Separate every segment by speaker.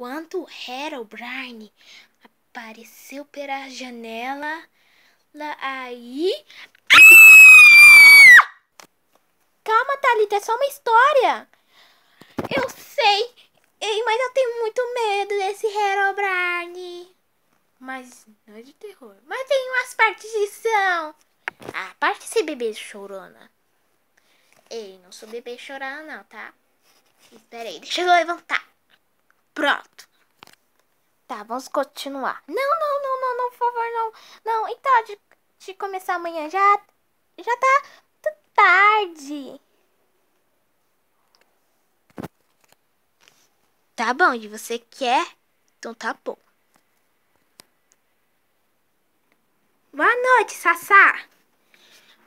Speaker 1: quando Herobrine apareceu pela janela, lá aí...
Speaker 2: Calma, Thalita, é só uma história.
Speaker 1: Eu sei, mas eu tenho muito medo desse Herobrine. Mas não é de terror. Mas tem umas partes de ação. Ah, parte de ser bebê chorona. Ei, não sou bebê chorona não, tá? Espera aí, deixa eu levantar. Pronto.
Speaker 2: Tá, vamos continuar. Não, por favor, não. Não, então, de começar amanhã já tá tarde.
Speaker 1: Tá bom, e você quer? Então tá bom. Boa noite, Sassá.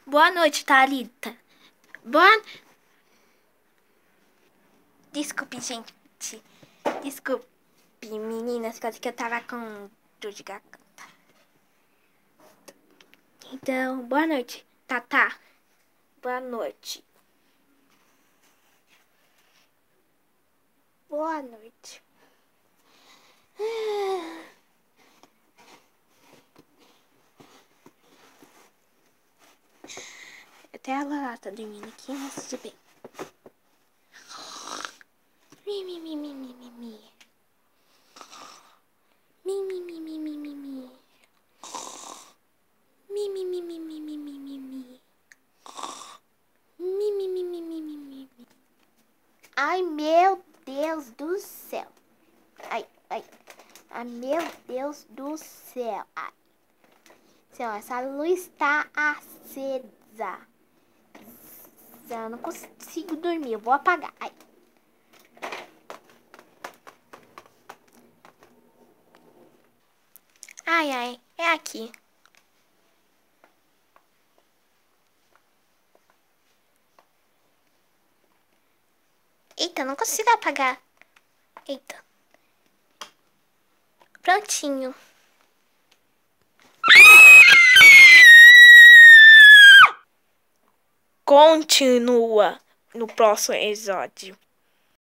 Speaker 1: Boa noite, Thalita. Desculpe, gente. Desculpe, meninas, quase que eu tava com dor de garganta. Então, boa noite, Tatá. Boa noite. Boa noite. Até a Lala tá dormindo aqui, mas tudo bem. Mi, mi, mi, mi, mi, mi, mi. Mi, mi, mi, mi, mi, mi, mi. Mi, mi, mi, mi, mi, mi, mi, mi, mi. Mi, mi, mi, mi, mi, mi, mi, mi.
Speaker 2: Ai, meu Deus do céu. Ai. Ai, meu Deus do céu. Ai. Céu, essa luz tá acesa. Eu não consigo dormir. Eu vou apagar. Ai.
Speaker 1: Ai, é aqui. Eita, não consigo apagar. Eita. Prontinho. Continua no próximo episódio.